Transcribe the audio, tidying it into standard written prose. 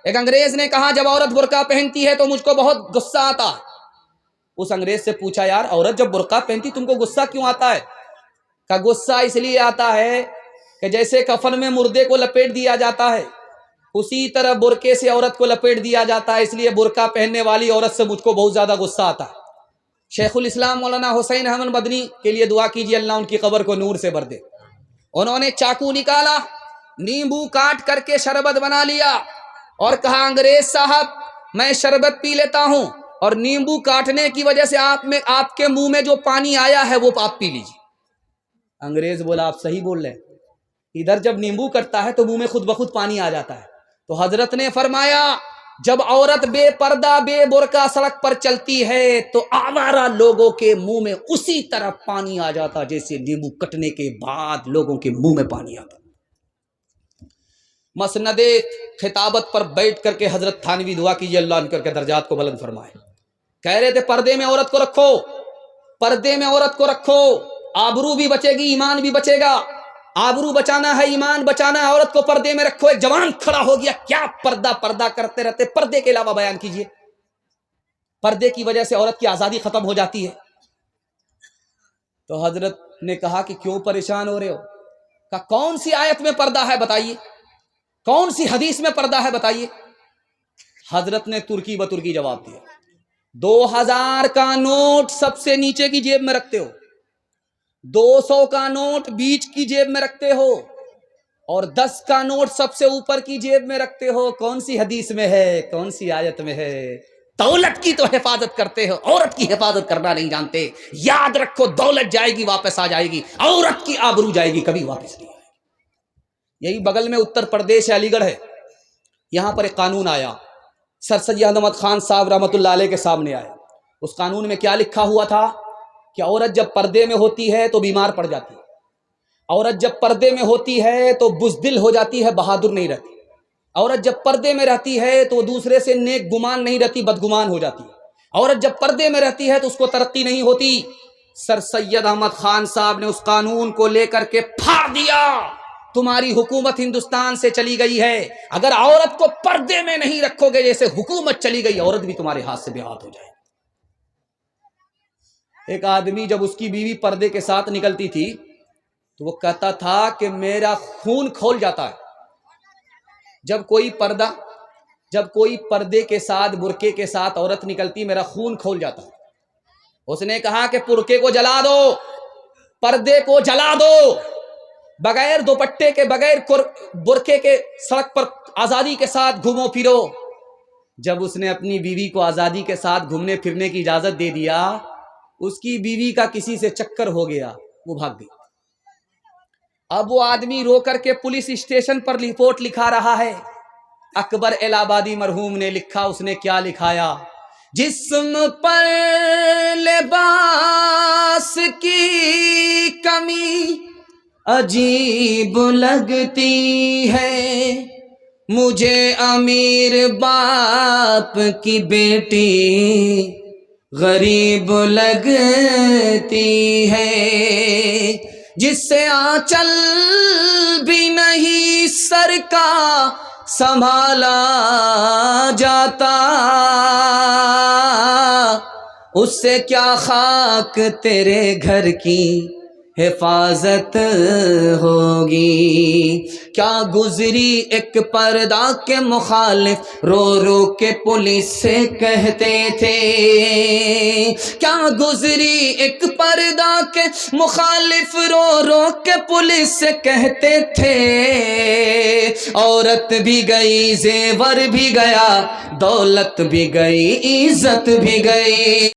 ایک انگریز نے کہا جب عورت برقع پہنتی ہے تو مجھ کو بہت غصہ آتا ہے۔ اس انگریز سے پوچھا یار عورت جب برقع پہنتی تم کو غصہ کیوں آتا ہے؟ کہ غصہ اس لیے آتا ہے کہ جیسے کفن میں مردے کو لپیٹ دیا جاتا ہے اسی طرح برقعے سے عورت کو لپیٹ دیا جاتا ہے، اس لیے برقع پہننے والی عورت سے مجھ کو بہت زیادہ غصہ آتا ہے۔ شیخ الاسلام مولانا حسین احمد مدنی کے لیے دعا کیجیے اللہ ان کی قبر کو نور سے بھر دے۔ انہوں نے چاقو نکالا، نیمبو کاٹ کر کے شربت بنا لیا اور کہا انگریز صاحب میں شربت پی لیتا ہوں اور نیمبو کاٹنے کی وجہ سے آپ کے منہ میں جو پانی آیا ہے وہ آپ پی لیجیے۔ انگریز بولا آپ صحیح بول رہے ہیں، ادھر جب نیمبو کٹتا ہے تو منہ میں خود بخود پانی آ جاتا ہے۔ تو حضرت نے فرمایا جب عورت بے پردہ بے برقع سڑک پر چلتی ہے تو آوارہ لوگوں کے منہ میں اسی طرح پانی آ جاتا جیسے نیمبو کٹنے کے بعد لوگوں کے منہ میں پانی آتا۔ مسند خطابت پر بیٹھ کر کے حضرت تھانوی دعا کیجیے اللہ ان کر کے درجات کو بلند فرمائے۔ کہہ رہے تھے پردے میں عورت کو رکھو، پردے میں عورت کو رکھو، آبرو بھی بچے گی ایمان بھی بچے گا۔ آبرو بچانا ہے ایمان بچانا ہے، عورت کو پردے میں رکھو۔ ایک جوان کھڑا ہو گیا کیا پردہ پردہ کرتے رہتے، پردے کے علاوہ بیان کیجیے۔ پردے کی وجہ سے عورت کی آزادی ختم ہو جاتی ہے۔ تو حضرت نے کہا کہ کیوں پریشان ہو رہے ہو؟ کہا کون سی آیت میں پردہ ہے بتائیے، کون سی حدیث میں پردہ ہے بتائیے۔ حضرت نے ترکی بترکی جواب دیا 2000 کا نوٹ سب سے نیچے کی جیب میں رکھتے ہو، 200 کا نوٹ بیچ کی جیب میں رکھتے ہو اور 10 کا نوٹ سب سے اوپر کی جیب میں رکھتے ہو۔ کون سی حدیث میں ہے، کون سی آیت میں ہے؟ دولت کی تو حفاظت کرتے ہو، عورت کی حفاظت کرنا نہیں جانتے۔ یاد رکھو دولت جائے گی واپس آ جائے گی، عورت کی آبرو جائے گی کبھی واپس نہیں آئے گی۔ یہی بغل میں اتر پردیش علی گڑھ ہے، یہاں پر ایک قانون آیا، سر سید احمد خان صاحب رحمۃ اللہ علیہ کے سامنے آیا۔ اس قانون میں کیا لکھا ہوا تھا کہ عورت جب پردے میں ہوتی ہے تو بیمار پڑ جاتی ہے، عورت جب پردے میں ہوتی ہے تو بزدل ہو جاتی ہے، بہادر نہیں رہتی، عورت جب پردے میں رہتی ہے تو دوسرے سے نیک گمان نہیں رہتی، بدگمان ہو جاتی ہے، عورت جب پردے میں رہتی ہے تو اس کو ترقی نہیں ہوتی۔ سر سید احمد خان صاحب نے اس قانون کو لے کر کے پھاڑ دیا، تمہاری حکومت ہندوستان سے چلی گئی ہے، اگر عورت کو پردے میں نہیں رکھو گے جیسے حکومت چلی گئی عورت بھی تمہارے ہاتھ سے بے ہاتھ ہو جائے۔ ایک آدمی جب اس کی بیوی پردے کے ساتھ نکلتی تھی تو وہ کہتا تھا کہ میرا خون کھول جاتا ہے جب کوئی پردے کے ساتھ برقعے کے ساتھ عورت نکلتی، میرا خون کھول جاتا ہے۔ اس نے کہا کہ برقعے کو جلا دو، پردے کو جلا دو، بغیر دوپٹے کے بغیر برقعے کے سڑک پر آزادی کے ساتھ گھومو پھرو۔ جب اس نے اپنی بیوی کو آزادی کے ساتھ گھومنے پھرنے کی اجازت دے دیا، اس کی بیوی کا کسی سے چکر ہو گیا، وہ بھاگ گئی۔ اب وہ آدمی رو کر کے پولیس اسٹیشن پر رپورٹ لکھا رہا ہے۔ اکبر الہ آبادی مرحوم نے لکھا، اس نے کیا لکھایا؟ جسم پر لباس کی کمی عجیب لگتی ہے، مجھے امیر باپ کی بیٹی غریب لگتی ہے، جس سے آنچل بھی نہیں سر کا سنبھالا جاتا، اس سے کیا خاک تیرے گھر کی حفاظت ہوگی۔ کیا گزری ایک پردہ کے مخالف رو رو کے پولیس سے کہتے تھے، کیا گزری ایک پردہ کے مخالف رو رو کے پولیس سے کہتے تھے، عورت بھی گئی زیور بھی گیا، دولت بھی گئی عزت بھی گئی۔